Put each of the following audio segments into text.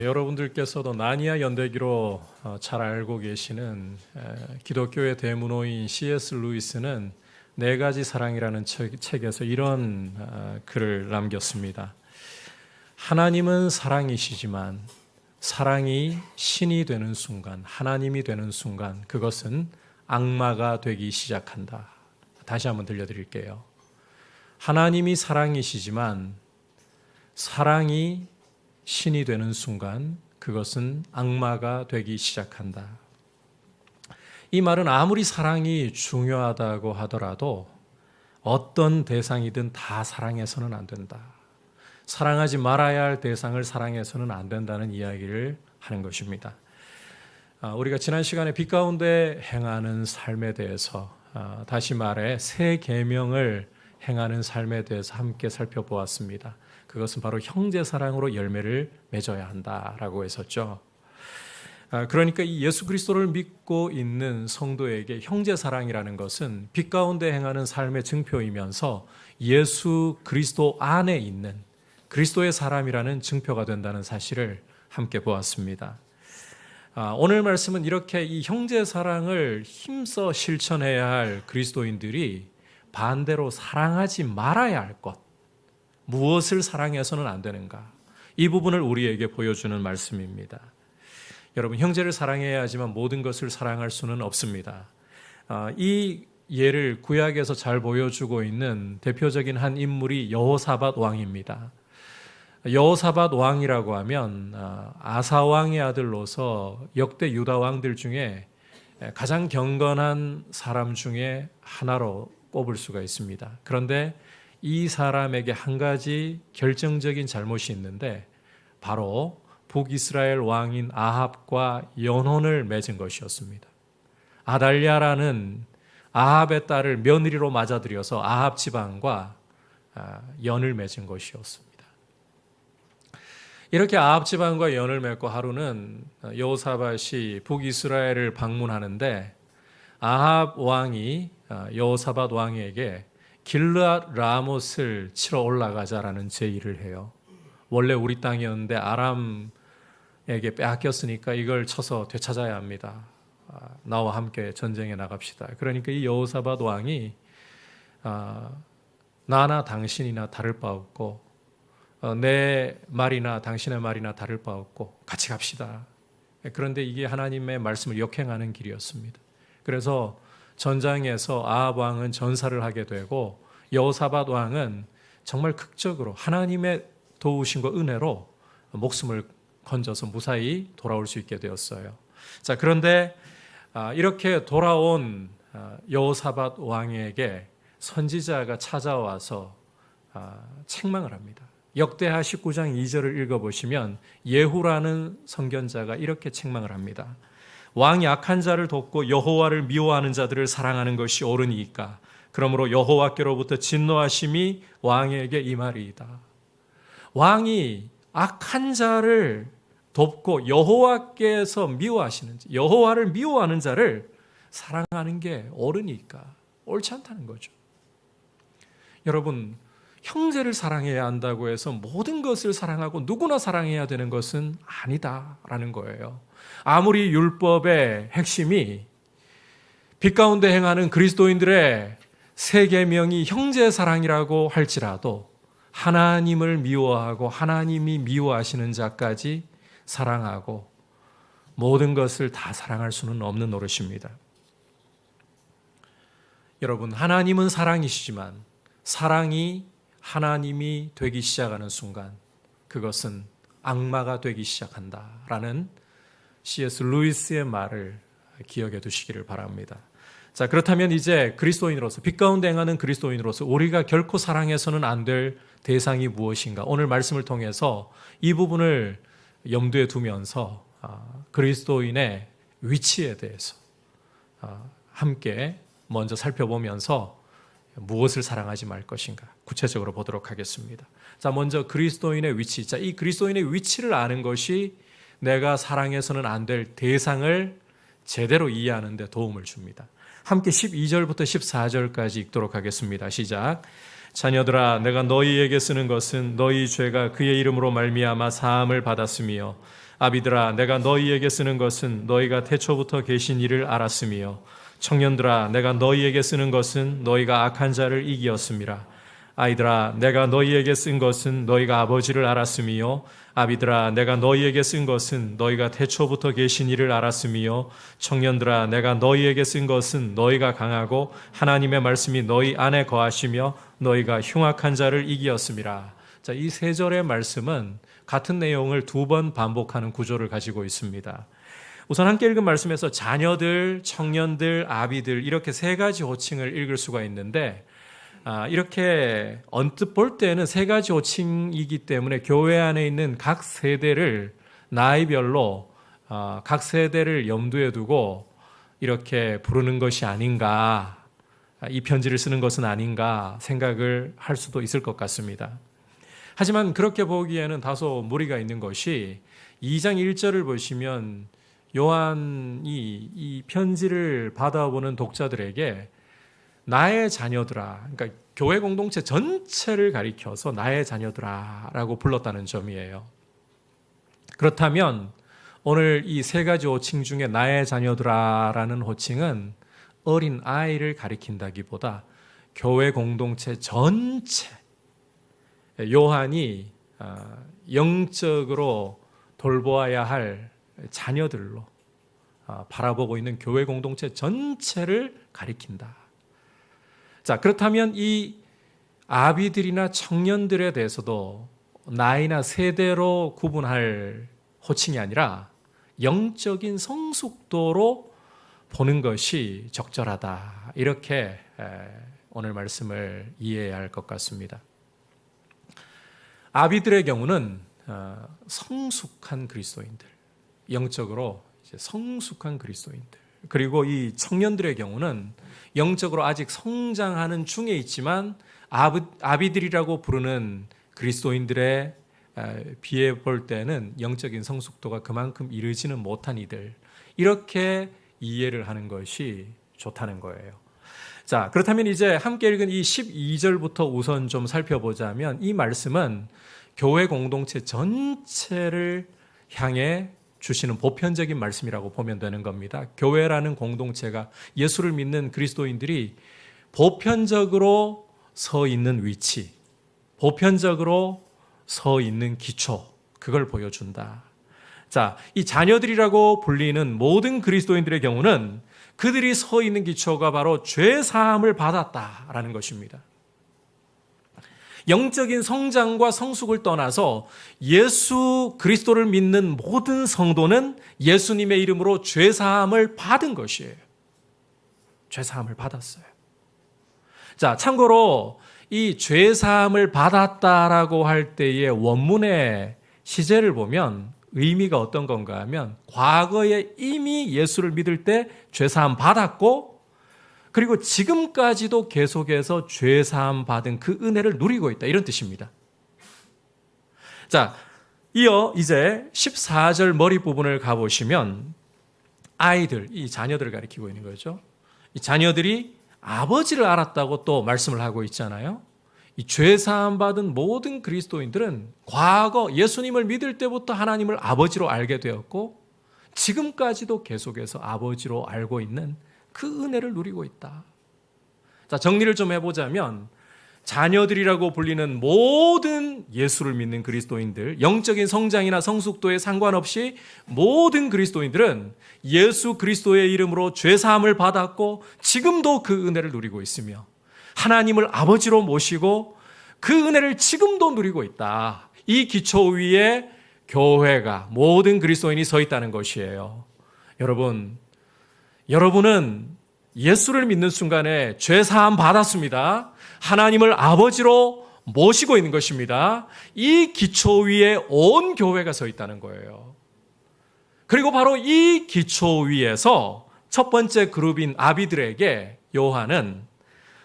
여러분들께서도 나니아 연대기로 잘 알고 계시는 기독교의 대문호인 C.S. 루이스는 네 가지 사랑이라는 책에서 이런 글을 남겼습니다. 하나님은 사랑이시지만 사랑이 신이 되는 순간, 하나님이 되는 순간 그것은 악마가 되기 시작한다. 다시 한번 들려드릴게요. 하나님이 사랑이시지만 사랑이 신이 되는 순간 그것은 악마가 되기 시작한다. 이 말은 아무리 사랑이 중요하다고 하더라도 어떤 대상이든 다 사랑해서는 안 된다. 사랑하지 말아야 할 대상을 사랑해서는 안 된다는 이야기를 하는 것입니다. 우리가 지난 시간에 빛 가운데 행하는 삶에 대해서 다시 말해 새 계명을 행하는 삶에 대해서 함께 살펴보았습니다. 그것은 바로 형제 사랑으로 열매를 맺어야 한다라고 했었죠. 그러니까 이 예수 그리스도를 믿고 있는 성도에게 형제 사랑이라는 것은 빛 가운데 행하는 삶의 증표이면서 예수 그리스도 안에 있는 그리스도의 사람이라는 증표가 된다는 사실을 함께 보았습니다. 오늘 말씀은 이렇게 이 형제 사랑을 힘써 실천해야 할 그리스도인들이 반대로 사랑하지 말아야 할 것, 무엇을 사랑해서는 안 되는가? 이 부분을 우리에게 보여주는 말씀입니다. 여러분, 형제를 사랑해야 하지만 모든 것을 사랑할 수는 없습니다. 이 예를 구약에서 잘 보여주고 있는 대표적인 한 인물이 여호사밧 왕입니다. 여호사밧 왕이라고 하면 아사 왕의 아들로서 역대 유다 왕들 중에 가장 경건한 사람 중에 하나로 꼽을 수가 있습니다. 그런데 이 사람에게 한 가지 결정적인 잘못이 있는데 바로 북이스라엘 왕인 아합과 연혼을 맺은 것이었습니다. 아달랴라는 아합의 딸을 며느리로 맞아들여서 아합 지방과 연을 맺은 것이었습니다. 이렇게 아합 지방과 연을 맺고 하루는 여호사밧이 북이스라엘을 방문하는데 아합 왕이 여호사밧 왕에게 길르앗 라못을 치러 올라가자라는 제의를 해요. 원래 우리 땅이었는데 아람에게 빼앗겼으니까 이걸 쳐서 되찾아야 합니다. 나와 함께 전쟁에 나갑시다. 그러니까 이 여호사밧 왕이 나나 당신이나 다를 바 없고 내 말이나 당신의 말이나 다를 바 없고 같이 갑시다. 그런데 이게 하나님의 말씀을 역행하는 길이었습니다. 그래서 전장에서 아합 왕은 전사를 하게 되고 여호사밧 왕은 정말 극적으로 하나님의 도우심과 은혜로 목숨을 건져서 무사히 돌아올 수 있게 되었어요. 자, 그런데 이렇게 돌아온 여호사밧 왕에게 선지자가 찾아와서 책망을 합니다. 역대하 19장 2절을 읽어보시면 예후라는 선견자가 이렇게 책망을 합니다. 왕이 악한 자를 돕고 여호와를 미워하는 자들을 사랑하는 것이 옳으니까 그러므로 여호와께로부터 진노하심이 왕에게 임하리이다. 왕이 악한 자를 돕고 여호와께서 미워하시는 자, 여호와를 미워하는 자를 사랑하는 게 옳으니까 옳지 않다는 거죠. 여러분, 형제를 사랑해야 한다고 해서 모든 것을 사랑하고 누구나 사랑해야 되는 것은 아니다라는 거예요. 아무리 율법의 핵심이 빛 가운데 행하는 그리스도인들의 세 계명이 형제 사랑이라고 할지라도 하나님을 미워하고 하나님이 미워하시는 자까지 사랑하고 모든 것을 다 사랑할 수는 없는 노릇입니다. 여러분, 하나님은 사랑이시지만 사랑이 하나님이 되기 시작하는 순간 그것은 악마가 되기 시작한다라는 C.S. 루이스의 말을 기억해 두시기를 바랍니다. 자, 그렇다면 이제 그리스도인으로서 빛 가운데 행하는 그리스도인으로서 우리가 결코 사랑해서는 안 될 대상이 무엇인가? 오늘 말씀을 통해서 이 부분을 염두에 두면서 그리스도인의 위치에 대해서 함께 먼저 살펴보면서 무엇을 사랑하지 말 것인가 구체적으로 보도록 하겠습니다. 자, 먼저 그리스도인의 위치. 자, 이 그리스도인의 위치를 아는 것이 내가 사랑해서는 안 될 대상을 제대로 이해하는 데 도움을 줍니다. 함께 12절부터 14절까지 읽도록 하겠습니다. 시작. 자녀들아, 내가 너희에게 쓰는 것은 너희 죄가 그의 이름으로 말미암아 사함을 받았으며 아비들아 내가 너희에게 쓰는 것은 너희가 태초부터 계신 이를 알았으며 청년들아 내가 너희에게 쓰는 것은 너희가 악한 자를 이기었음이라. 아이들아 내가 너희에게 쓴 것은 너희가 아버지를 알았으며 아비들아 내가 너희에게 쓴 것은 너희가 태초부터 계신 이를 알았으며 청년들아 내가 너희에게 쓴 것은 너희가 강하고 하나님의 말씀이 너희 안에 거하시며 너희가 흉악한 자를 이기었음이라. 자, 이 세 절의 말씀은 같은 내용을 두 번 반복하는 구조를 가지고 있습니다. 우선 함께 읽은 말씀에서 자녀들, 청년들, 아비들 이렇게 세 가지 호칭을 읽을 수가 있는데 이렇게 언뜻 볼 때는 세 가지 호칭이기 때문에 교회 안에 있는 각 세대를 나이별로 각 세대를 염두에 두고 이렇게 부르는 것이 아닌가, 이 편지를 쓰는 것은 아닌가 생각을 할 수도 있을 것 같습니다. 하지만 그렇게 보기에는 다소 무리가 있는 것이 2장 1절을 보시면 요한이 이 편지를 받아보는 독자들에게 나의 자녀들아, 그러니까 교회 공동체 전체를 가리켜서 나의 자녀들아 라고 불렀다는 점이에요. 그렇다면 오늘 이 세 가지 호칭 중에 나의 자녀들아 라는 호칭은 어린 아이를 가리킨다기보다 교회 공동체 전체, 요한이 영적으로 돌보아야 할 자녀들로 바라보고 있는 교회 공동체 전체를 가리킨다. 자, 그렇다면 이 아비들이나 청년들에 대해서도 나이나 세대로 구분할 호칭이 아니라 영적인 성숙도로 보는 것이 적절하다. 이렇게 오늘 말씀을 이해해야 할 것 같습니다. 아비들의 경우는 성숙한 그리스도인들, 영적으로 성숙한 그리스도인들. 그리고 이 청년들의 경우는 영적으로 아직 성장하는 중에 있지만 아비들이라고 부르는 그리스도인들의 비해 볼 때는 영적인 성숙도가 그만큼 이르지는 못한 이들, 이렇게 이해를 하는 것이 좋다는 거예요. 자, 그렇다면 이제 함께 읽은 이 12절부터 우선 좀 살펴보자면 이 말씀은 교회 공동체 전체를 향해 주시는 보편적인 말씀이라고 보면 되는 겁니다. 교회라는 공동체가 예수를 믿는 그리스도인들이 보편적으로 서 있는 위치, 보편적으로 서 있는 기초, 그걸 보여준다. 자, 이 자녀들이라고 불리는 모든 그리스도인들의 경우는 그들이 서 있는 기초가 바로 죄 사함을 받았다라는 것입니다. 영적인 성장과 성숙을 떠나서 예수 그리스도를 믿는 모든 성도는 예수님의 이름으로 죄 사함을 받은 것이에요. 죄 사함을 받았어요. 자, 참고로 이 죄 사함을 받았다라고 할 때의 원문의 시제를 보면 의미가 어떤 건가 하면 과거에 이미 예수를 믿을 때 죄 사함 받았고 그리고 지금까지도 계속해서 죄 사함 받은 그 은혜를 누리고 있다, 이런 뜻입니다. 자, 이어 이제 14절 머리 부분을 가보시면 아이들, 이 자녀들을 가리키고 있는 거죠. 이 자녀들이 아버지를 알았다고 또 말씀을 하고 있잖아요. 이 죄 사함 받은 모든 그리스도인들은 과거 예수님을 믿을 때부터 하나님을 아버지로 알게 되었고 지금까지도 계속해서 아버지로 알고 있는 그 은혜를 누리고 있다. 자, 정리를 좀 해보자면 자녀들이라고 불리는 모든 예수를 믿는 그리스도인들, 영적인 성장이나 성숙도에 상관없이 모든 그리스도인들은 예수 그리스도의 이름으로 죄 사함을 받았고 지금도 그 은혜를 누리고 있으며 하나님을 아버지로 모시고 그 은혜를 지금도 누리고 있다. 이 기초 위에 교회가, 모든 그리스도인이 서 있다는 것이에요. 여러분은 예수를 믿는 순간에 죄 사함 받았습니다. 하나님을 아버지로 모시고 있는 것입니다. 이 기초 위에 온 교회가 서 있다는 거예요. 그리고 바로 이 기초 위에서 첫 번째 그룹인 아비들에게 요한은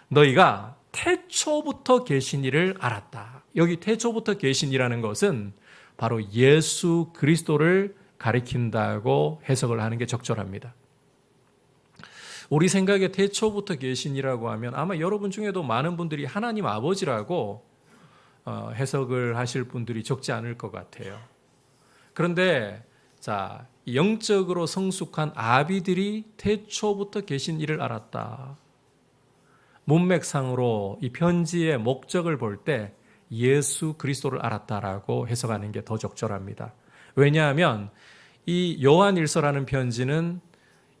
너희가 태초부터 계신 이를 알았다. 여기 태초부터 계신이라는 것은 바로 예수 그리스도를 가리킨다고 해석을 하는 게 적절합니다. 우리 생각에 태초부터 계신이라고 하면 아마 여러분 중에도 많은 분들이 하나님 아버지라고 해석을 하실 분들이 적지 않을 것 같아요. 그런데 자, 영적으로 성숙한 아비들이 태초부터 계신 이를 알았다. 문맥상으로 이 편지의 목적을 볼 때 예수 그리스도를 알았다라고 해석하는 게 더 적절합니다. 왜냐하면 이 요한일서라는 편지는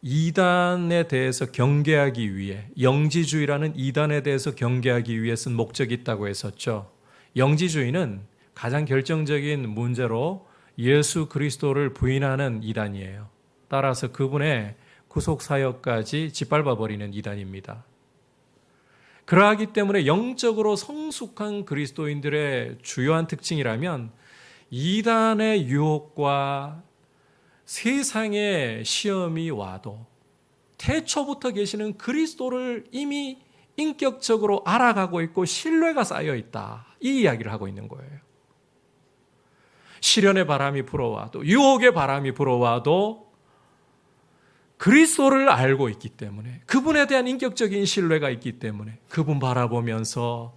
이단에 대해서 경계하기 위해, 영지주의라는 이단에 대해서 경계하기 위해 쓴 목적이 있다고 했었죠. 영지주의는 가장 결정적인 문제로 예수 그리스도를 부인하는 이단이에요. 따라서 그분의 구속사역까지 짓밟아버리는 이단입니다. 그러하기 때문에 영적으로 성숙한 그리스도인들의 주요한 특징이라면 이단의 유혹과 세상의 시험이 와도 태초부터 계시는 그리스도를 이미 인격적으로 알아가고 있고 신뢰가 쌓여 있다. 이 이야기를 하고 있는 거예요. 시련의 바람이 불어와도, 유혹의 바람이 불어와도 그리스도를 알고 있기 때문에, 그분에 대한 인격적인 신뢰가 있기 때문에 그분 바라보면서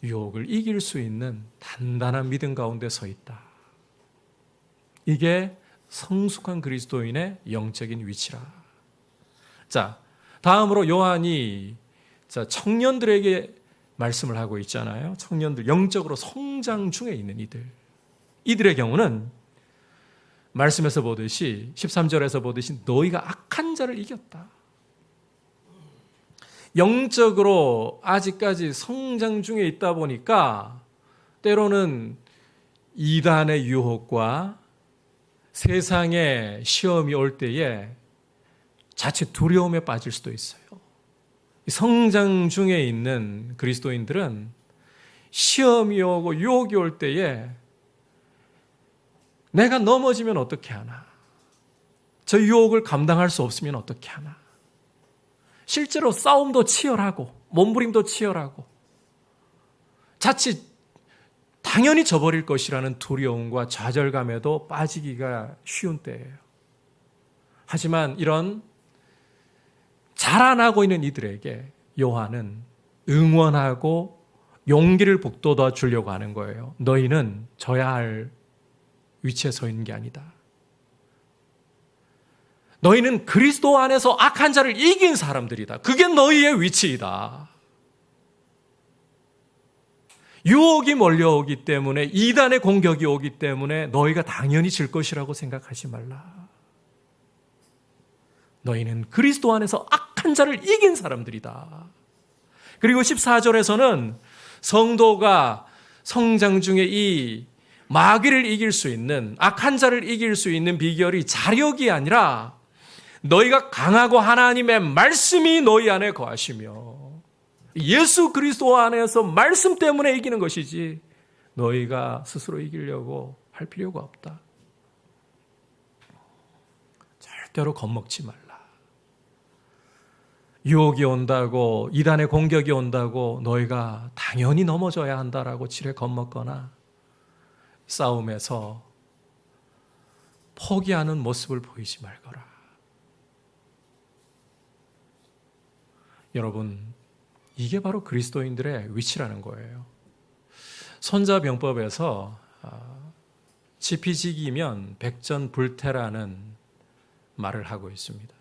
유혹을 이길 수 있는 단단한 믿음 가운데 서 있다. 이게 성숙한 그리스도인의 영적인 위치라. 자, 다음으로 요한이 청년들에게 말씀을 하고 있잖아요. 청년들, 영적으로 성장 중에 있는 이들의 경우는 말씀에서 보듯이 13절에서 보듯이 너희가 악한 자를 이겼다. 영적으로 아직까지 성장 중에 있다 보니까 때로는 이단의 유혹과 세상의 시험이 올 때에 자칫 두려움에 빠질 수도 있어요. 성장 중에 있는 그리스도인들은 시험이 오고 유혹이 올 때에 내가 넘어지면 어떻게 하나? 저 유혹을 감당할 수 없으면 어떻게 하나? 실제로 싸움도 치열하고 몸부림도 치열하고 자칫 당연히 져버릴 것이라는 두려움과 좌절감에도 빠지기가 쉬운 때예요. 하지만 이런 자라나고 있는 이들에게 요한은 응원하고 용기를 북돋아 주려고 하는 거예요. 너희는 져야 할 위치에 서 있는 게 아니다. 너희는 그리스도 안에서 악한 자를 이긴 사람들이다. 그게 너희의 위치이다. 유혹이 몰려오기 때문에, 이단의 공격이 오기 때문에 너희가 당연히 질 것이라고 생각하지 말라. 너희는 그리스도 안에서 악한 자를 이긴 사람들이다. 그리고 14절에서는 성도가 성장 중에 이 마귀를 이길 수 있는, 악한 자를 이길 수 있는 비결이 자력이 아니라 너희가 강하고 하나님의 말씀이 너희 안에 거하시며 예수 그리스도 안에서 말씀 때문에 이기는 것이지 너희가 스스로 이기려고 할 필요가 없다. 절대로 겁먹지 말라. 유혹이 온다고, 이단의 공격이 온다고 너희가 당연히 넘어져야 한다라고 지레 겁먹거나 싸움에서 포기하는 모습을 보이지 말거라. 여러분, 이게 바로 그리스도인들의 위치라는 거예요. 손자병법에서 지피지기면 백전불태라는 말을 하고 있습니다.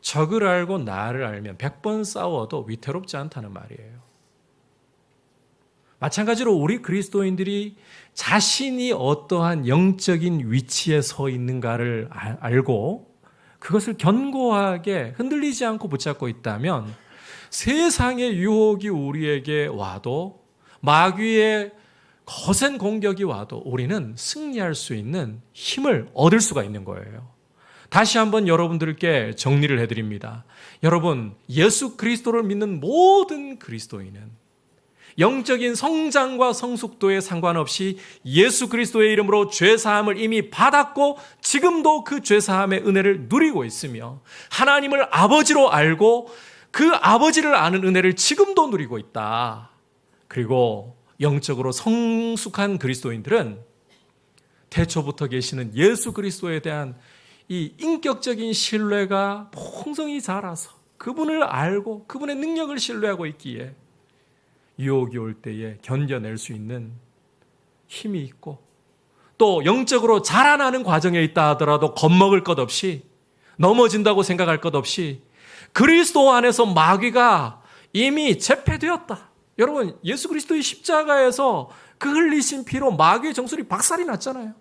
적을 알고 나를 알면 100번 싸워도 위태롭지 않다는 말이에요. 마찬가지로 우리 그리스도인들이 자신이 어떠한 영적인 위치에 서 있는가를 알고 그것을 견고하게 흔들리지 않고 붙잡고 있다면 세상의 유혹이 우리에게 와도, 마귀의 거센 공격이 와도 우리는 승리할 수 있는 힘을 얻을 수가 있는 거예요. 다시 한번 여러분들께 정리를 해드립니다. 여러분, 예수 그리스도를 믿는 모든 그리스도인은 영적인 성장과 성숙도에 상관없이 예수 그리스도의 이름으로 죄사함을 이미 받았고 지금도 그 죄사함의 은혜를 누리고 있으며 하나님을 아버지로 알고 그 아버지를 아는 은혜를 지금도 누리고 있다. 그리고 영적으로 성숙한 그리스도인들은 태초부터 계시는 예수 그리스도에 대한 이 인격적인 신뢰가 풍성히 자라서 그분을 알고 그분의 능력을 신뢰하고 있기에 유혹이 올 때에 견뎌낼 수 있는 힘이 있고 또 영적으로 자라나는 과정에 있다 하더라도 겁먹을 것 없이, 넘어진다고 생각할 것 없이 그리스도 안에서 마귀가 이미 제패되었다. 여러분, 예수 그리스도의 십자가에서 그 흘리신 피로 마귀의 정수리 박살이 났잖아요.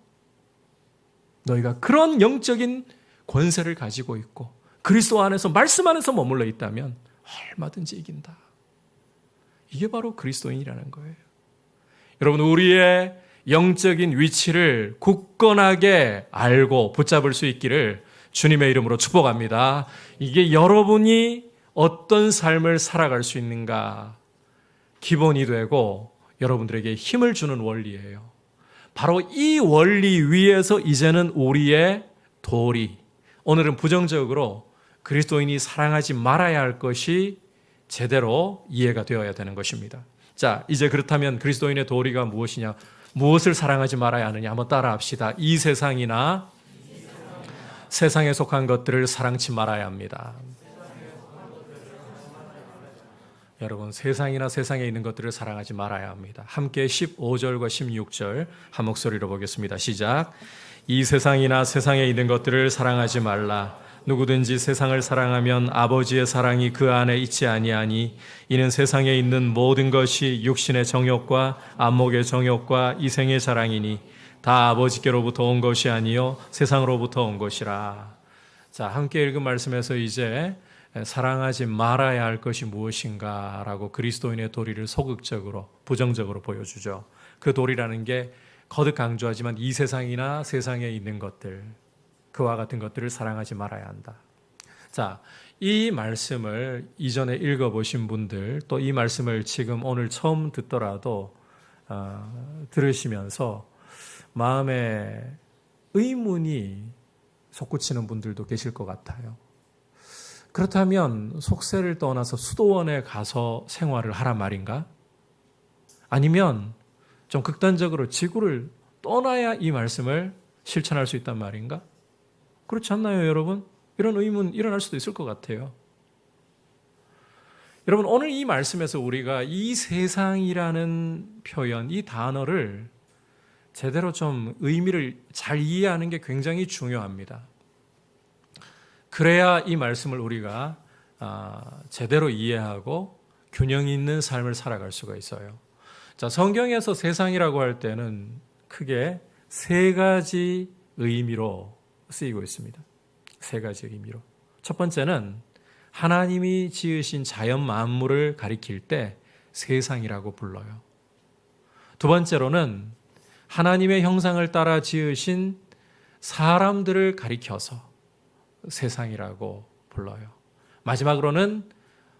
너희가 그런 영적인 권세를 가지고 있고 그리스도 안에서, 말씀 안에서 머물러 있다면 얼마든지 이긴다. 이게 바로 그리스도인이라는 거예요. 여러분, 우리의 영적인 위치를 굳건하게 알고 붙잡을 수 있기를 주님의 이름으로 축복합니다. 이게 여러분이 어떤 삶을 살아갈 수 있는가 기본이 되고 여러분들에게 힘을 주는 원리예요. 바로 이 원리 위에서 이제는 우리의 도리, 오늘은 부정적으로 그리스도인이 사랑하지 말아야 할 것이 제대로 이해가 되어야 되는 것입니다. 자, 이제 그렇다면 그리스도인의 도리가 무엇이냐? 무엇을 사랑하지 말아야 하느냐? 한번 따라 합시다. 이 세상이나 세상에 속한 것들을 사랑치 말아야 합니다. 여러분, 세상이나 세상에 있는 것들을 사랑하지 말아야 합니다. 함께 15절과 16절 한 목소리로 보겠습니다. 시작. 이 세상이나 세상에 있는 것들을 사랑하지 말라. 누구든지 세상을 사랑하면 아버지의 사랑이 그 안에 있지 아니하니 이는 세상에 있는 모든 것이 육신의 정욕과 안목의 정욕과 이생의 자랑이니 다 아버지께로부터 온 것이 아니요 세상으로부터 온 것이라. 자, 함께 읽은 말씀에서 이제 사랑하지 말아야 할 것이 무엇인가라고 그리스도인의 도리를 소극적으로, 부정적으로 보여주죠. 그 도리라는 게 거듭 강조하지만 이 세상이나 세상에 있는 것들, 그와 같은 것들을 사랑하지 말아야 한다. 자, 이 말씀을 이전에 읽어보신 분들, 또 이 말씀을 지금 오늘 처음 듣더라도 들으시면서 마음에 의문이 솟구치는 분들도 계실 것 같아요. 그렇다면 속세를 떠나서 수도원에 가서 생활을 하란 말인가? 아니면 좀 극단적으로 지구를 떠나야 이 말씀을 실천할 수 있단 말인가? 그렇지 않나요, 여러분? 이런 의문 일어날 수도 있을 것 같아요. 여러분, 오늘 이 말씀에서 우리가 이 세상이라는 표현, 이 단어를 제대로 좀 의미를 잘 이해하는 게 굉장히 중요합니다. 그래야 이 말씀을 우리가 제대로 이해하고 균형 있는 삶을 살아갈 수가 있어요. 자, 성경에서 세상이라고 할 때는 크게 세 가지 의미로 쓰이고 있습니다. 세 가지 의미로. 첫 번째는 하나님이 지으신 자연 만물을 가리킬 때 세상이라고 불러요. 두 번째로는 하나님의 형상을 따라 지으신 사람들을 가리켜서 세상이라고 불러요. 마지막으로는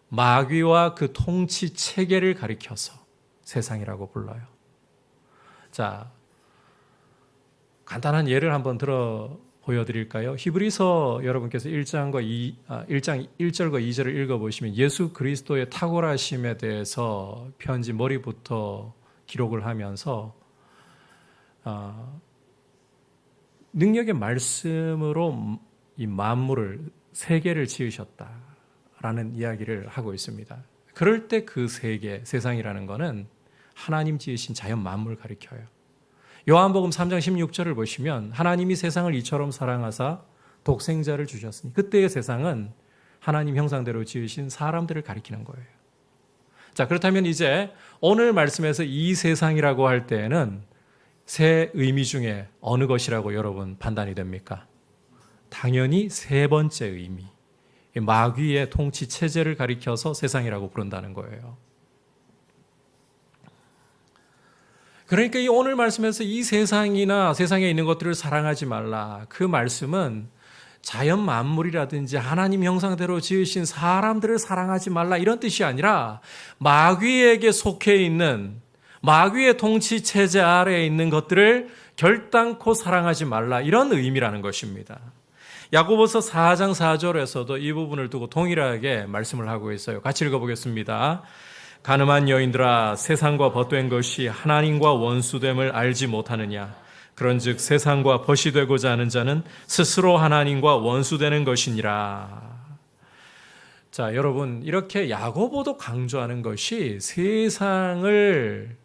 마귀와 그 통치 체계를 가리켜서 세상이라고 불러요. 자, 간단한 예를 한번 보여드릴까요? 히브리서 여러분께서 1장 1절과 2절을 읽어보시면 예수 그리스도의 탁월하심에 대해서 편지 머리부터 기록을 하면서 능력의 말씀으로 이 만물을, 세계를 지으셨다라는 이야기를 하고 있습니다. 그럴 때 그 세계, 세상이라는 것은 하나님 지으신 자연 만물을 가리켜요. 요한복음 3장 16절을 보시면 하나님이 세상을 이처럼 사랑하사 독생자를 주셨으니, 그때의 세상은 하나님 형상대로 지으신 사람들을 가리키는 거예요. 자, 그렇다면 이제 오늘 말씀에서 이 세상이라고 할 때에는 세 의미 중에 어느 것이라고 여러분 판단이 됩니까? 당연히 세 번째 의미, 마귀의 통치 체제를 가리켜서 세상이라고 부른다는 거예요. 그러니까 이 오늘 말씀에서 이 세상이나 세상에 있는 것들을 사랑하지 말라, 그 말씀은 자연 만물이라든지 하나님 형상대로 지으신 사람들을 사랑하지 말라 이런 뜻이 아니라 마귀에게 속해 있는, 마귀의 통치 체제 아래에 있는 것들을 결단코 사랑하지 말라 이런 의미라는 것입니다. 야고보서 4장 4절에서도 이 부분을 두고 동일하게 말씀을 하고 있어요. 같이 읽어보겠습니다. 가늠한 여인들아, 세상과 벗된 것이 하나님과 원수됨을 알지 못하느냐? 그런즉 세상과 벗이 되고자 하는 자는 스스로 하나님과 원수되는 것이니라. 자, 여러분, 이렇게 야고보도 강조하는 것이 세상을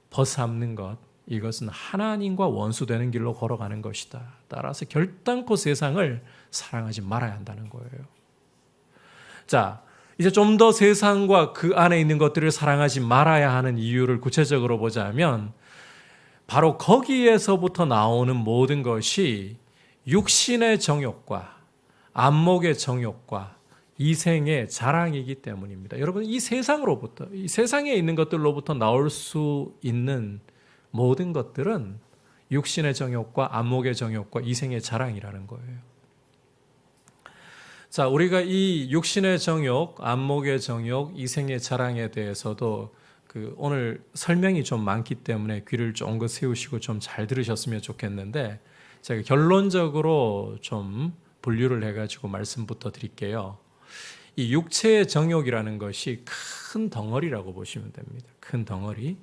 벗삼는 것, 이것은 하나님과 원수되는 길로 걸어가는 것이다. 따라서 결단코 세상을 사랑하지 말아야 한다는 거예요. 자, 이제 좀 더 세상과 그 안에 있는 것들을 사랑하지 말아야 하는 이유를 구체적으로 보자면 바로 거기에서부터 나오는 모든 것이 육신의 정욕과 안목의 정욕과 이생의 자랑이기 때문입니다. 여러분, 이 세상으로부터, 이 세상에 있는 것들로부터 나올 수 있는 모든 것들은 육신의 정욕과 안목의 정욕과 이생의 자랑이라는 거예요. 자, 우리가 이 육신의 정욕, 안목의 정욕, 이생의 자랑에 대해서도 오늘 설명이 좀 많기 때문에 귀를 쫑긋 세우시고 좀 잘 들으셨으면 좋겠는데, 제가 결론적으로 좀 분류를 해가지고 말씀부터 드릴게요. 이 육체의 정욕이라는 것이 큰 덩어리라고 보시면 됩니다. 큰 덩어리.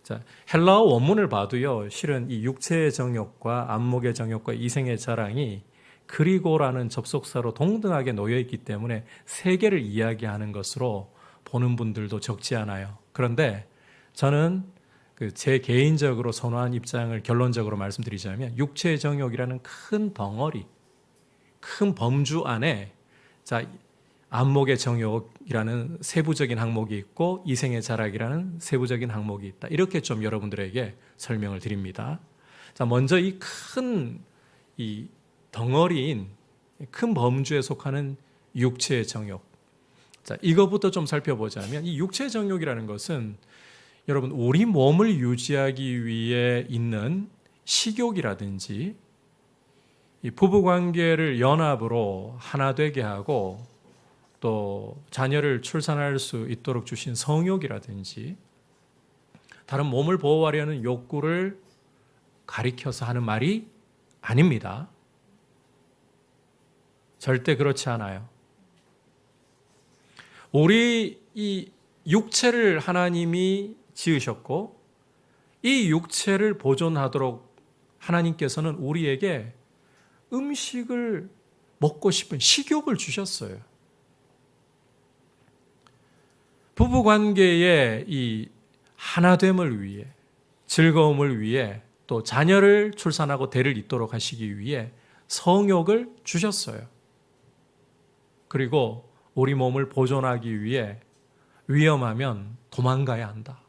자, 헬라어 원문을 봐도요, 실은 이 육체의 정욕과 안목의 정욕과 이생의 자랑이 그리고라는 접속사로 동등하게 놓여 있기 때문에 세 개를 이야기하는 것으로 보는 분들도 적지 않아요. 그런데 저는 제 개인적으로 선호한 입장을 결론적으로 말씀드리자면 육체의 정욕이라는 큰 덩어리, 큰 범주 안에 자, 안목의 정욕이라는 세부적인 항목이 있고 이생의 자랑이라는 세부적인 항목이 있다. 이렇게 좀 여러분들에게 설명을 드립니다. 자, 먼저 이 큰 덩어리인 큰 범주에 속하는 육체의 정욕. 자, 이것부터 좀 살펴보자면 이 육체의 정욕이라는 것은 여러분 우리 몸을 유지하기 위해 있는 식욕이라든지 이 부부관계를 연합으로 하나 되게 하고 또 자녀를 출산할 수 있도록 주신 성욕이라든지 다른 몸을 보호하려는 욕구를 가리켜서 하는 말이 아닙니다. 절대 그렇지 않아요. 우리 이 육체를 하나님이 지으셨고 이 육체를 보존하도록 하나님께서는 우리에게 음식을 먹고 싶은 식욕을 주셨어요. 부부관계의 이 하나됨을 위해, 즐거움을 위해, 또 자녀를 출산하고 대를 잇도록 하시기 위해 성욕을 주셨어요. 그리고 우리 몸을 보존하기 위해 위험하면 도망가야 한다.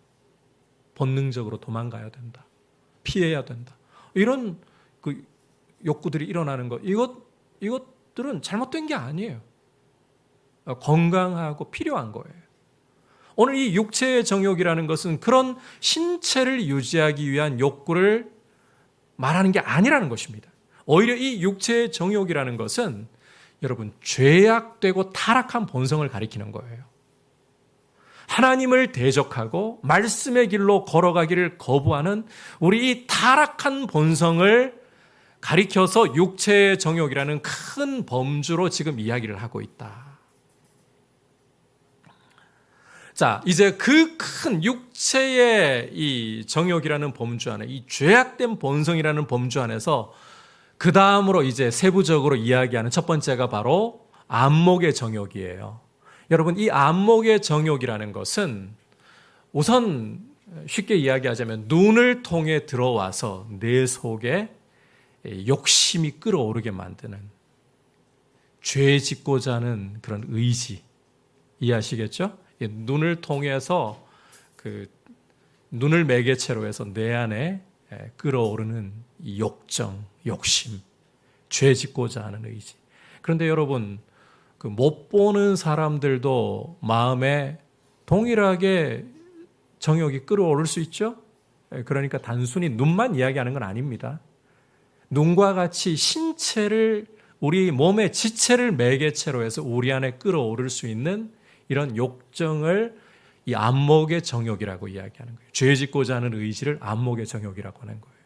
본능적으로 도망가야 된다. 피해야 된다. 이런 욕구들이 일어나는 것, 이것들은 잘못된 게 아니에요. 건강하고 필요한 거예요. 오늘 이 육체의 정욕이라는 것은 그런 신체를 유지하기 위한 욕구를 말하는 게 아니라는 것입니다. 오히려 이 육체의 정욕이라는 것은 여러분 죄악되고 타락한 본성을 가리키는 거예요. 하나님을 대적하고 말씀의 길로 걸어가기를 거부하는 우리 이 타락한 본성을 가리켜서 육체의 정욕이라는 큰 범주로 지금 이야기를 하고 있다. 자, 이제 그 큰 육체의 이 정욕이라는 범주 안에, 이 죄악된 본성이라는 범주 안에서 그 다음으로 이제 세부적으로 이야기하는 첫 번째가 바로 안목의 정욕이에요. 여러분, 이 안목의 정욕이라는 것은 우선 쉽게 이야기하자면 눈을 통해 들어와서 내 속에 욕심이 끌어오르게 만드는 죄 짓고자 하는 그런 의지, 이해하시겠죠? 눈을 통해서 눈을 매개체로 해서 내 안에 끌어오르는 이 욕정, 욕심, 죄 짓고자 하는 의지. 그런데 여러분, 못 보는 사람들도 마음에 동일하게 정욕이 끌어오를 수 있죠? 그러니까 단순히 눈만 이야기하는 건 아닙니다. 눈과 같이 신체를, 우리 몸의 지체를 매개체로 해서 우리 안에 끌어오를 수 있는 이런 욕정을 이 안목의 정욕이라고 이야기하는 거예요. 죄 짓고자 하는 의지를 안목의 정욕이라고 하는 거예요.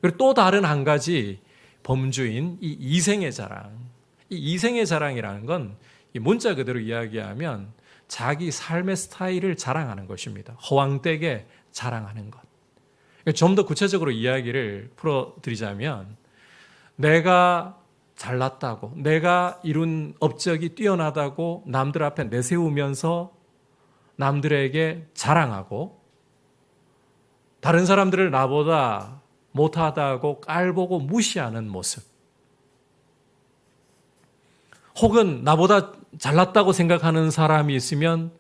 그리고 또 다른 한 가지 범주인 이 이생의 자랑. 이 이생의 자랑이라는 건 이 문자 그대로 이야기하면 자기 삶의 스타일을 자랑하는 것입니다. 허황되게 자랑하는 것. 좀 더 구체적으로 이야기를 풀어드리자면 내가 잘났다고, 내가 이룬 업적이 뛰어나다고 남들 앞에 내세우면서 남들에게 자랑하고 다른 사람들을 나보다 못하다고 깔보고 무시하는 모습, 혹은 나보다 잘났다고 생각하는 사람이 있으면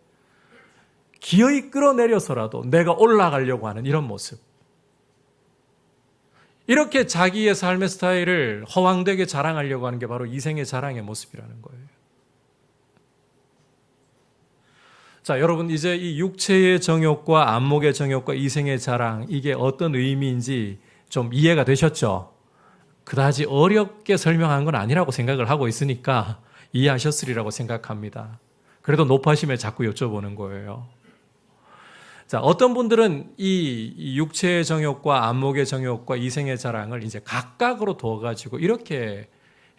기어이 끌어내려서라도 내가 올라가려고 하는 이런 모습, 이렇게 자기의 삶의 스타일을 허황되게 자랑하려고 하는 게 바로 이생의 자랑의 모습이라는 거예요. 자, 여러분, 이제 이 육체의 정욕과 안목의 정욕과 이생의 자랑, 이게 어떤 의미인지 좀 이해가 되셨죠? 그다지 어렵게 설명한 건 아니라고 생각을 하고 있으니까 이해하셨으리라고 생각합니다. 그래도 높아심에 자꾸 여쭤보는 거예요. 자, 어떤 분들은 이 육체의 정욕과 안목의 정욕과 이생의 자랑을 이제 각각으로 두어가지고 이렇게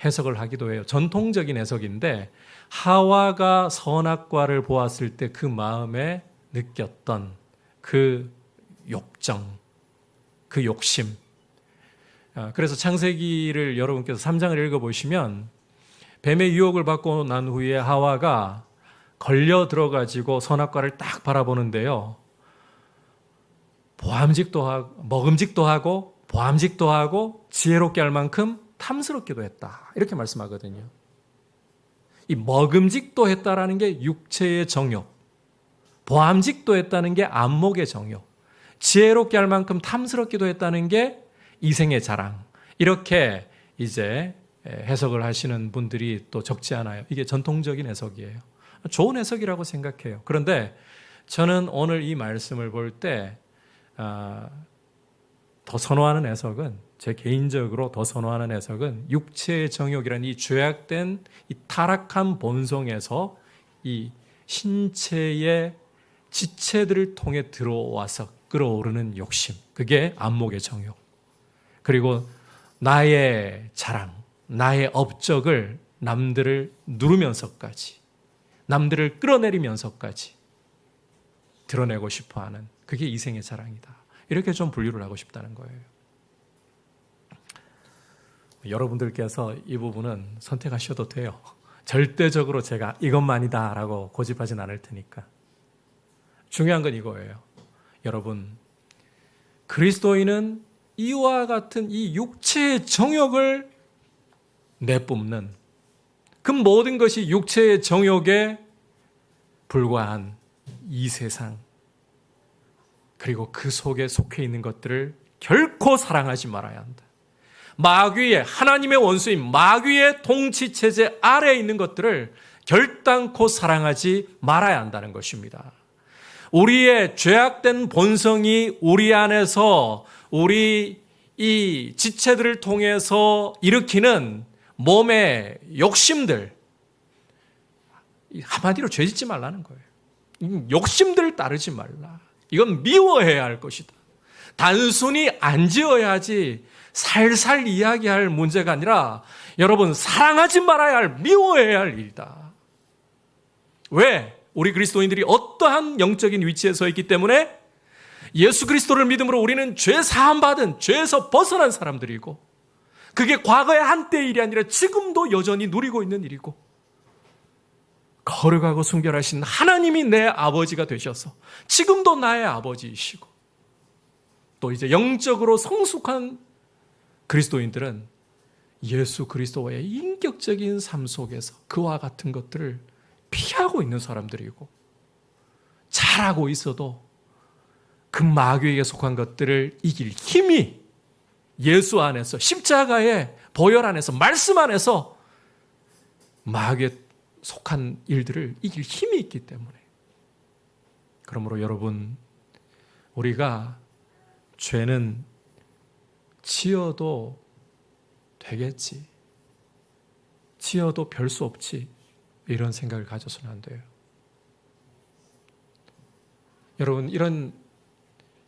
해석을 하기도 해요. 전통적인 해석인데, 하와가 선악과를 보았을 때 그 마음에 느꼈던 그 욕정, 그 욕심. 그래서 창세기를 여러분께서 3장을 읽어보시면 뱀의 유혹을 받고 난 후에 하와가 걸려 들어가지고 선악과를 딱 바라보는데요. 보암직도 하고, 먹음직도 하고, 보암직도 하고, 지혜롭게 할 만큼 탐스럽기도 했다. 이렇게 말씀하거든요. 이 먹음직도 했다라는 게 육체의 정욕, 보암직도 했다는 게 안목의 정욕, 지혜롭게 할 만큼 탐스럽기도 했다는 게 이생의 자랑. 이렇게 이제 해석을 하시는 분들이 또 적지 않아요. 이게 전통적인 해석이에요. 좋은 해석이라고 생각해요. 그런데 저는 오늘 이 말씀을 볼 때 더 선호하는 해석은, 제 개인적으로 더 선호하는 해석은 육체의 정욕이라는 이 죄악된 이 타락한 본성에서 이 신체의 지체들을 통해 들어와서 끌어오르는 욕심, 그게 안목의 정욕. 그리고 나의 자랑, 나의 업적을 남들을 누르면서까지, 남들을 끌어내리면서까지 드러내고 싶어하는, 그게 이생의 자랑이다. 이렇게 좀 분류를 하고 싶다는 거예요. 여러분들께서 이 부분은 선택하셔도 돼요. 절대적으로 제가 이것만이다 라고 고집하진 않을 테니까. 중요한 건 이거예요. 여러분, 그리스도인은 이와 같은 이 육체의 정욕을 내뿜는, 그 모든 것이 육체의 정욕에 불과한 이 세상, 그리고 그 속에 속해 있는 것들을 결코 사랑하지 말아야 한다. 마귀의, 하나님의 원수인 마귀의 통치체제 아래에 있는 것들을 결단코 사랑하지 말아야 한다는 것입니다. 우리의 죄악된 본성이 우리 안에서 우리 이 지체들을 통해서 일으키는 몸의 욕심들, 한마디로 죄짓지 말라는 거예요. 욕심들을 따르지 말라. 이건 미워해야 할 것이다. 단순히 안 지어야 하지 살살 이야기할 문제가 아니라, 여러분, 사랑하지 말아야 할, 미워해야 할 일이다. 왜? 우리 그리스도인들이 어떠한 영적인 위치에 서 있기 때문에 예수 그리스도를 믿음으로 우리는 죄 사함 받은, 죄에서 벗어난 사람들이고, 그게 과거의 한때의 일이 아니라 지금도 여전히 누리고 있는 일이고, 거룩하고 순결하신 하나님이 내 아버지가 되셔서 지금도 나의 아버지이시고, 또 이제 영적으로 성숙한 그리스도인들은 예수 그리스도와의 인격적인 삶 속에서 그와 같은 것들을 피하고 있는 사람들이고, 잘하고 있어도 그 마귀에게 속한 것들을 이길 힘이 예수 안에서, 십자가의 보혈 안에서, 말씀 안에서 마귀에 속한 일들을 이길 힘이 있기 때문에. 그러므로 여러분, 우리가 죄는 지어도 되겠지, 지어도 별 수 없지, 이런 생각을 가져서는 안 돼요. 여러분, 이런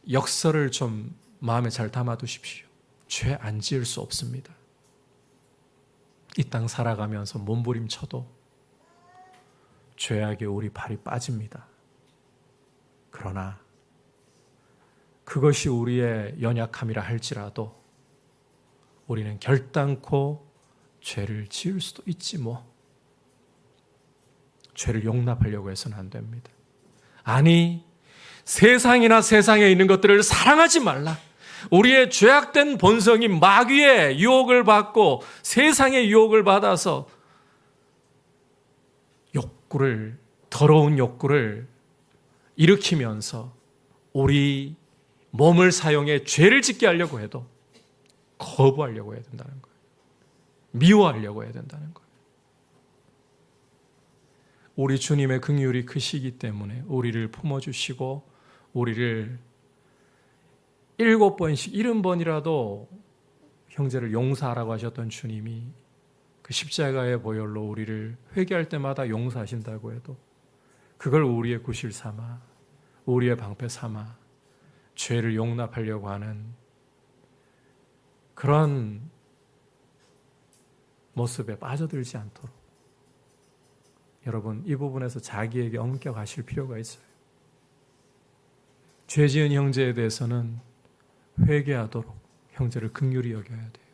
역설을 좀 마음에 잘 담아두십시오. 죄 안 지을 수 없습니다. 이 땅 살아가면서 몸부림쳐도 죄악에 우리 발이 빠집니다. 그러나 그것이 우리의 연약함이라 할지라도 우리는 결단코 죄를 지을 수도 있지 뭐. 죄를 용납하려고 해서는 안 됩니다. 아니, 세상이나 세상에 있는 것들을 사랑하지 말라. 우리의 죄악된 본성이 마귀의 유혹을 받고 세상의 유혹을 받아서 더러운 욕구를 일으키면서 우리 몸을 사용해 죄를 짓게 하려고 해도 거부하려고 해야 된다는 거예요. 미워하려고 해야 된다는 거예요. 우리 주님의 긍휼이 크시기 때문에 우리를 품어주시고 우리를 7번씩 70번이라도 형제를 용서하라고 하셨던 주님이 그 십자가의 보혈로 우리를 회개할 때마다 용서하신다고 해도 그걸 우리의 구실 삼아 우리의 방패 삼아 죄를 용납하려고 하는 그런 모습에 빠져들지 않도록 여러분 이 부분에서 자기에게 엄격하실 필요가 있어요. 죄 지은 형제에 대해서는 회개하도록 형제를 긍휼히 여겨야 돼요.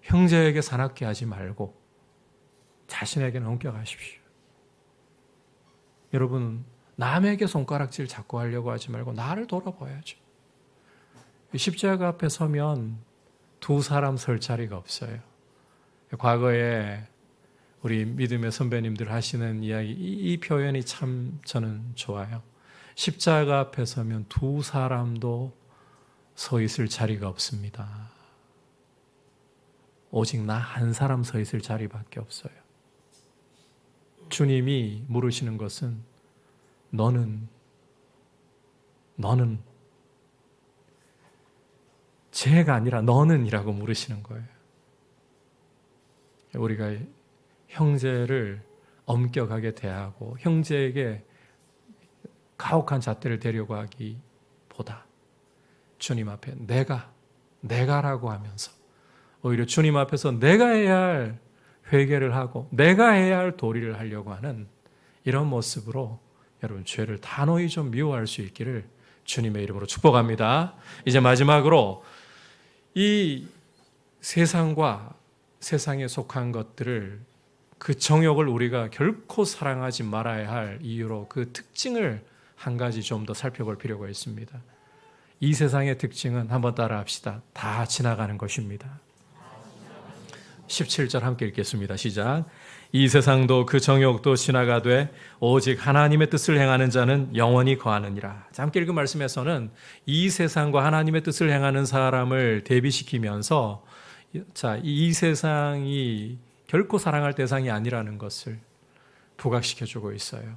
형제에게 사납게 하지 말고 자신에게는 엄격하십시오. 여러분 남에게 손가락질 자꾸 하려고 하지 말고 나를 돌아봐야죠. 십자가 앞에 서면 두 사람 설 자리가 없어요. 과거에 우리 믿음의 선배님들 하시는 이야기, 이 표현이 참 저는 좋아요. 십자가 앞에 서면 두 사람도 서 있을 자리가 없습니다. 오직 나 한 사람 서 있을 자리밖에 없어요. 주님이 물으시는 것은 너는 죄가 아니라 너는이라고 물으시는 거예요. 우리가 형제를 엄격하게 대하고 형제에게 가혹한 잣대를 대려고 하기보다 주님 앞에 내가라고 하면서 오히려 주님 앞에서 내가 해야 할 회개를 하고 내가 해야 할 도리를 하려고 하는 이런 모습으로 여러분 죄를 단호히 좀 미워할 수 있기를 주님의 이름으로 축복합니다. 이제 마지막으로 이 세상과 세상에 속한 것들을 그 정욕을 우리가 결코 사랑하지 말아야 할 이유로 그 특징을 한 가지 좀 더 살펴볼 필요가 있습니다. 이 세상의 특징은 한번 따라 합시다. 다 지나가는 것입니다. 17절 함께 읽겠습니다. 시작. 이 세상도 그 정욕도 지나가되 오직 하나님의 뜻을 행하는 자는 영원히 거하느니라. 함께 읽은 말씀에서는 이 세상과 하나님의 뜻을 행하는 사람을 대비시키면서 이 세상이 결코 사랑할 대상이 아니라는 것을 부각시켜주고 있어요.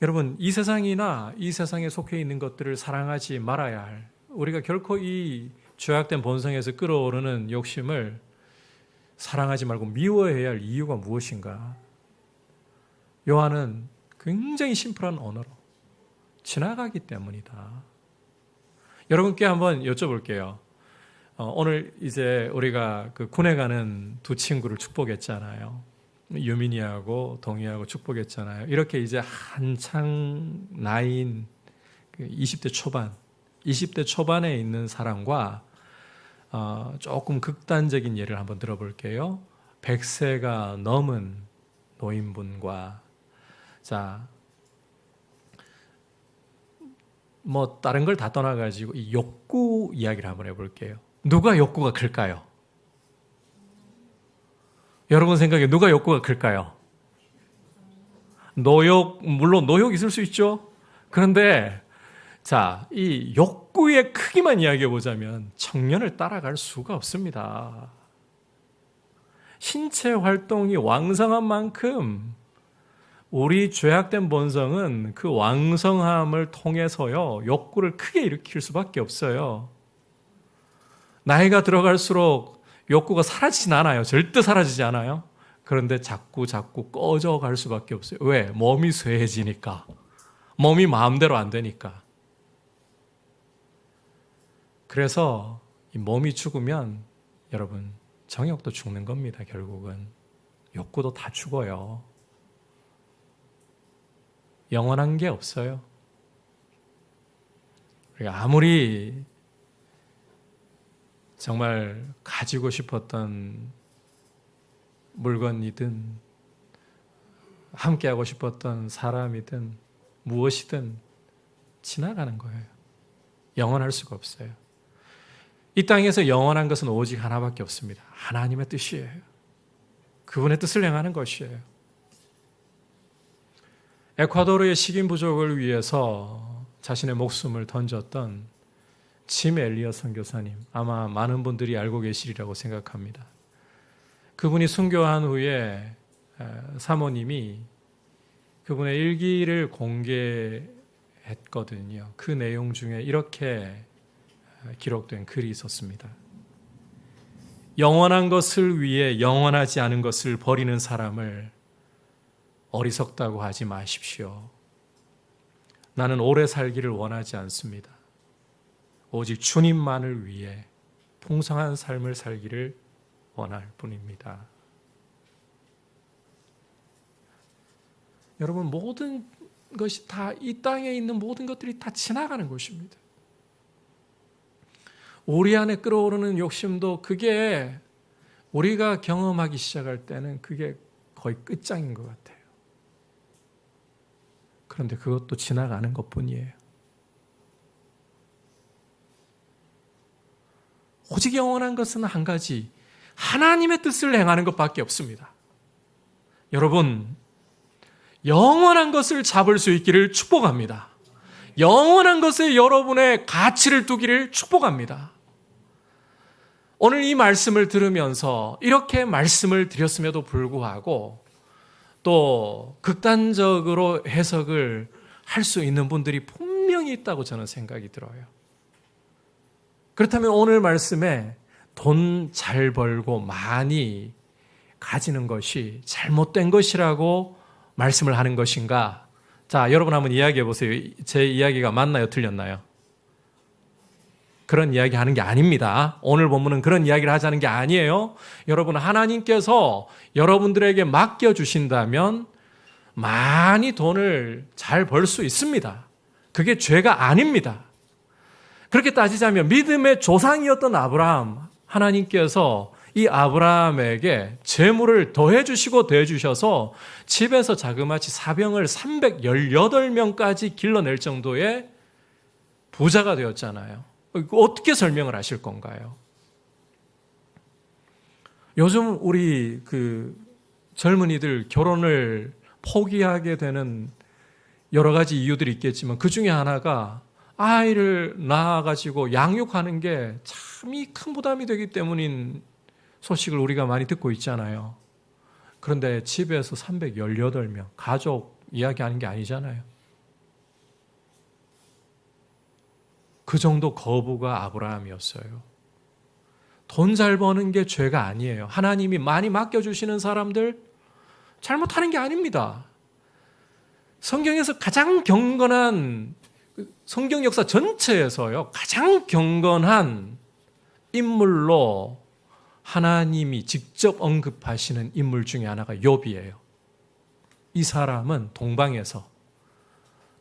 여러분, 이 세상이나 이 세상에 속해 있는 것들을 사랑하지 말아야 할, 우리가 결코 이 죄악된 본성에서 끌어오르는 욕심을 사랑하지 말고 미워해야 할 이유가 무엇인가? 요한은 굉장히 심플한 언어로 지나가기 때문이다. 여러분께 한번 여쭤볼게요. 오늘 이제 우리가 그 군에 가는 두 친구를 축복했잖아요. 유민이하고 동희하고 축복했잖아요. 이렇게 이제 한창 나이인 20대 초반에 있는 사람과 조금 극단적인 예를 한번 들어볼게요. 100세가 넘은 노인분과 뭐 다른 걸 다 떠나가지고 이 욕구 이야기를 한번 해볼게요. 누가 욕구가 클까요? 여러분 생각에 누가 욕구가 클까요? 물론 노욕 있을 수 있죠. 그런데 이 욕구의 크기만 이야기해 보자면 청년을 따라갈 수가 없습니다. 신체 활동이 왕성한 만큼 우리 죄악된 본성은 그 왕성함을 통해서요 욕구를 크게 일으킬 수밖에 없어요. 나이가 들어갈수록 욕구가 사라지진 않아요. 절대 사라지지 않아요. 그런데 자꾸 꺼져갈 수밖에 없어요. 왜? 몸이 쇠해지니까. 몸이 마음대로 안 되니까. 그래서 이 몸이 죽으면 여러분 정욕도 죽는 겁니다. 결국은 욕구도 다 죽어요. 영원한 게 없어요. 우리가 아무리 정말 가지고 싶었던 물건이든 함께하고 싶었던 사람이든 무엇이든 지나가는 거예요. 영원할 수가 없어요. 이 땅에서 영원한 것은 오직 하나밖에 없습니다. 하나님의 뜻이에요. 그분의 뜻을 행하는 것이에요. 에콰도르의 식인 부족을 위해서 자신의 목숨을 던졌던 짐 엘리엇 선교사님, 아마 많은 분들이 알고 계시리라고 생각합니다. 그분이 순교한 후에 사모님이 그분의 일기를 공개했거든요. 그 내용 중에 이렇게 기록된 글이 있었습니다. 영원한 것을 위해 영원하지 않은 것을 버리는 사람을 어리석다고 하지 마십시오. 나는 오래 살기를 원하지 않습니다. 오직 주님만을 위해 풍성한 삶을 살기를 원할 뿐입니다. 여러분, 모든 것이 다, 이 땅에 있는 모든 것들이 다 지나가는 것입니다. 우리 안에 끓어오르는 욕심도 그게 우리가 경험하기 시작할 때는 그게 거의 끝장인 것 같아요. 그런데 그것도 지나가는 것뿐이에요. 오직 영원한 것은 한 가지, 하나님의 뜻을 행하는 것밖에 없습니다. 여러분, 영원한 것을 잡을 수 있기를 축복합니다. 영원한 것에 여러분의 가치를 두기를 축복합니다. 오늘 이 말씀을 들으면서 이렇게 말씀을 드렸음에도 불구하고 또 극단적으로 해석을 할 수 있는 분들이 분명히 있다고 저는 생각이 들어요. 그렇다면 오늘 말씀에 돈 잘 벌고 많이 가지는 것이 잘못된 것이라고 말씀을 하는 것인가? 자, 여러분 한번 이야기해 보세요. 제 이야기가 맞나요? 틀렸나요? 그런 이야기 하는 게 아닙니다. 오늘 본문은 그런 이야기를 하자는 게 아니에요. 여러분, 하나님께서 여러분들에게 맡겨주신다면 많이 돈을 잘 벌 수 있습니다. 그게 죄가 아닙니다. 그렇게 따지자면 믿음의 조상이었던 아브라함, 하나님께서 이 아브라함에게 재물을 더해주시고 더해주셔서 집에서 자그마치 사병을 318명까지 길러낼 정도의 부자가 되었잖아요. 어떻게 설명을 하실 건가요? 요즘 우리 젊은이들 결혼을 포기하게 되는 여러 가지 이유들이 있겠지만 그 중에 하나가 아이를 낳아가지고 양육하는 게 참이 큰 부담이 되기 때문인 소식을 우리가 많이 듣고 있잖아요. 그런데 집에서 318명, 가족 이야기하는 게 아니잖아요. 그 정도 거부가 아브라함이었어요. 돈 잘 버는 게 죄가 아니에요. 하나님이 많이 맡겨주시는 사람들 잘못하는 게 아닙니다. 성경에서 가장 경건한, 성경 역사 전체에서요, 가장 경건한 인물로 하나님이 직접 언급하시는 인물 중에 하나가 욥이에요. 이 사람은 동방에서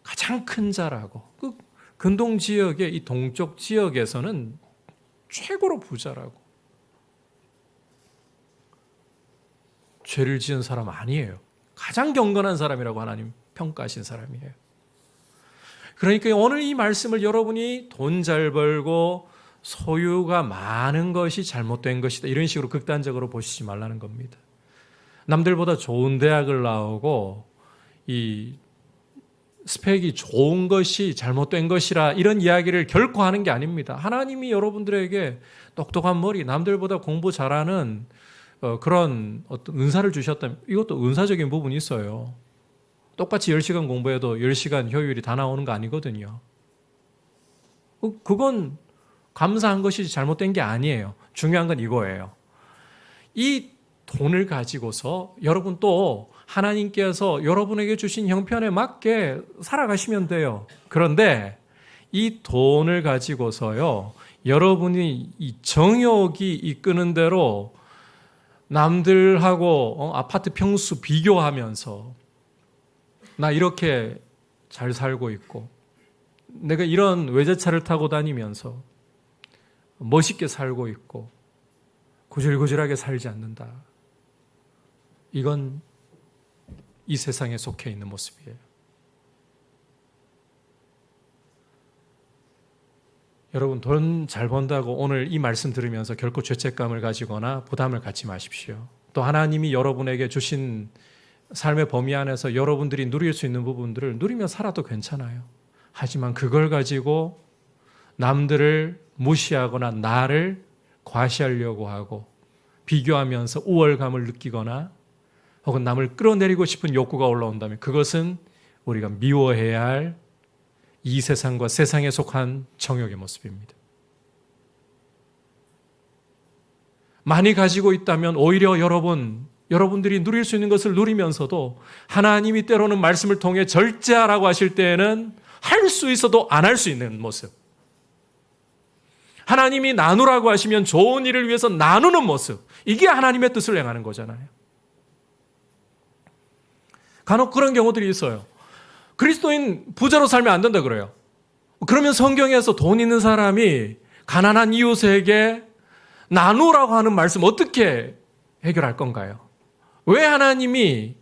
가장 큰 자라고, 근동 지역의 이 동쪽 지역에서는 최고로 부자라고. 죄를 지은 사람 아니에요. 가장 경건한 사람이라고 하나님 평가하신 사람이에요. 그러니까 오늘 이 말씀을 여러분이 돈 잘 벌고 소유가 많은 것이 잘못된 것이다, 이런 식으로 극단적으로 보시지 말라는 겁니다. 남들보다 좋은 대학을 나오고 이 스펙이 좋은 것이 잘못된 것이라 이런 이야기를 결코 하는 게 아닙니다. 하나님이 여러분들에게 똑똑한 머리, 남들보다 공부 잘하는 그런 어떤 은사를 주셨다면 이것도 은사적인 부분이 있어요. 똑같이 10시간 공부해도 10시간 효율이 다 나오는 거 아니거든요. 그건 감사한 것이지 잘못된 게 아니에요. 중요한 건 이거예요. 이 돈을 가지고서 여러분 또 하나님께서 여러분에게 주신 형편에 맞게 살아가시면 돼요. 그런데 이 돈을 가지고서요, 여러분이 이 정욕이 이끄는 대로 남들하고 아파트 평수 비교하면서 나 이렇게 잘 살고 있고 내가 이런 외제차를 타고 다니면서 멋있게 살고 있고 구질구질하게 살지 않는다. 이건 이 세상에 속해 있는 모습이에요. 여러분, 돈 잘 번다고 오늘 이 말씀 들으면서 결코 죄책감을 가지거나 부담을 갖지 마십시오. 또 하나님이 여러분에게 주신 삶의 범위 안에서 여러분들이 누릴 수 있는 부분들을 누리며 살아도 괜찮아요. 하지만 그걸 가지고 남들을 무시하거나 나를 과시하려고 하고 비교하면서 우월감을 느끼거나 혹은 남을 끌어내리고 싶은 욕구가 올라온다면 그것은 우리가 미워해야 할 이 세상과 세상에 속한 정욕의 모습입니다. 많이 가지고 있다면 오히려 여러분들이 누릴 수 있는 것을 누리면서도 하나님이 때로는 말씀을 통해 절제하라고 하실 때에는 할 수 있어도 안 할 수 있는 모습. 하나님이 나누라고 하시면 좋은 일을 위해서 나누는 모습. 이게 하나님의 뜻을 행하는 거잖아요. 간혹 그런 경우들이 있어요. 그리스도인 부자로 살면 안 된다 그래요. 그러면 성경에서 돈 있는 사람이 가난한 이웃에게 나누라고 하는 말씀 어떻게 해결할 건가요? 왜 하나님이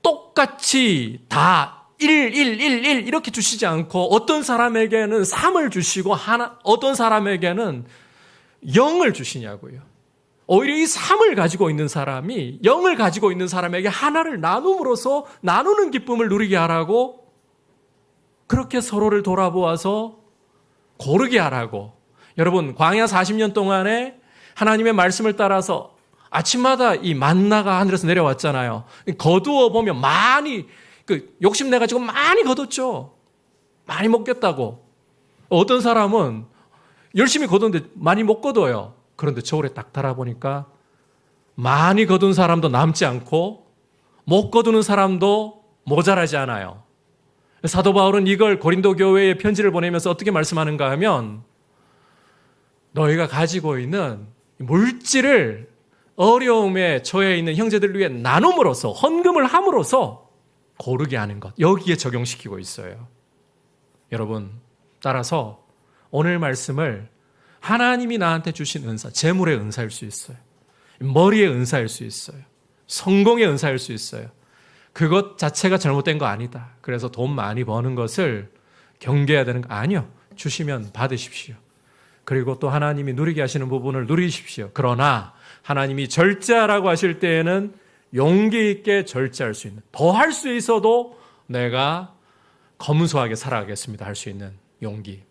똑같이 다 1 이렇게 주시지 않고 어떤 사람에게는 3을 주시고 어떤 사람에게는 0을 주시냐고요. 오히려 이 3을 가지고 있는 사람이 0을 가지고 있는 사람에게 하나를 나눔으로써 나누는 기쁨을 누리게 하라고 그렇게 서로를 돌아보아서 고르게 하라고. 여러분, 광야 40년 동안에 하나님의 말씀을 따라서 아침마다 이 만나가 하늘에서 내려왔잖아요. 거두어 보면 많이 욕심내가지고 많이 거뒀죠. 많이 먹겠다고. 어떤 사람은 열심히 거뒀는데 많이 못 거둬요. 그런데 저울에 딱 달아보니까 많이 거둔 사람도 남지 않고 못 거두는 사람도 모자라지 않아요. 사도 바울은 이걸 고린도 교회에 편지를 보내면서 어떻게 말씀하는가 하면 너희가 가지고 있는 물질을 어려움에 처해 있는 형제들을 위해 나눔으로써 헌금을 함으로써 고르게 하는 것, 여기에 적용시키고 있어요. 여러분, 따라서 오늘 말씀을 하나님이 나한테 주신 은사, 재물의 은사일 수 있어요. 머리의 은사일 수 있어요. 성공의 은사일 수 있어요. 그것 자체가 잘못된 거 아니다. 그래서 돈 많이 버는 것을 경계해야 되는 거 아니요. 주시면 받으십시오. 그리고 또 하나님이 누리게 하시는 부분을 누리십시오. 그러나 하나님이 절제하라고 하실 때에는 용기 있게 절제할 수 있는, 더 할 수 있어도 내가 검소하게 살아가겠습니다 할 수 있는 용기.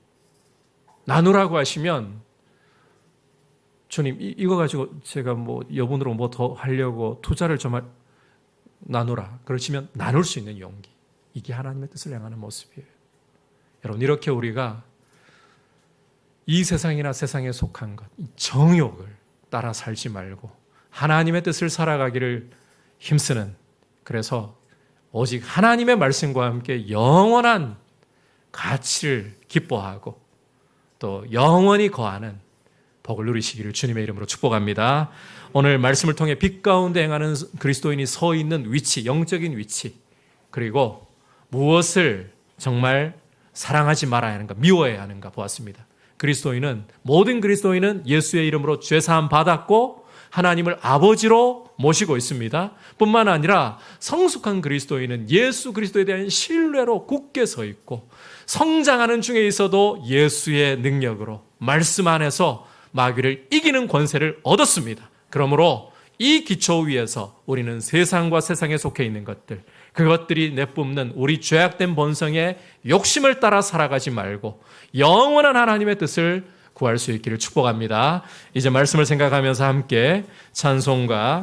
나누라고 하시면 주님 이거 가지고 제가 여분으로 더 하려고 투자를 좀 나누라. 그러시면 나눌 수 있는 용기. 이게 하나님의 뜻을 행하는 모습이에요. 여러분, 이렇게 우리가 이 세상이나 세상에 속한 것, 이 정욕을 따라 살지 말고 하나님의 뜻을 살아가기를 힘쓰는, 그래서 오직 하나님의 말씀과 함께 영원한 가치를 기뻐하고 또 영원히 거하는 복을 누리시기를 주님의 이름으로 축복합니다. 오늘 말씀을 통해 빛 가운데 행하는 그리스도인이 서 있는 위치, 영적인 위치, 그리고 무엇을 정말 사랑하지 말아야 하는가, 미워해야 하는가 보았습니다. 모든 그리스도인은 예수의 이름으로 죄사함 받았고 하나님을 아버지로 모시고 있습니다. 뿐만 아니라 성숙한 그리스도인은 예수 그리스도에 대한 신뢰로 굳게 서 있고 성장하는 중에 있어도 예수의 능력으로 말씀 안에서 마귀를 이기는 권세를 얻었습니다. 그러므로 이 기초 위에서 우리는 세상과 세상에 속해 있는 것들, 그것들이 내뿜는 우리 죄악된 본성의 욕심을 따라 살아가지 말고 영원한 하나님의 뜻을 구할 수 있기를 축복합니다. 이제 말씀을 생각하면서 함께 찬송가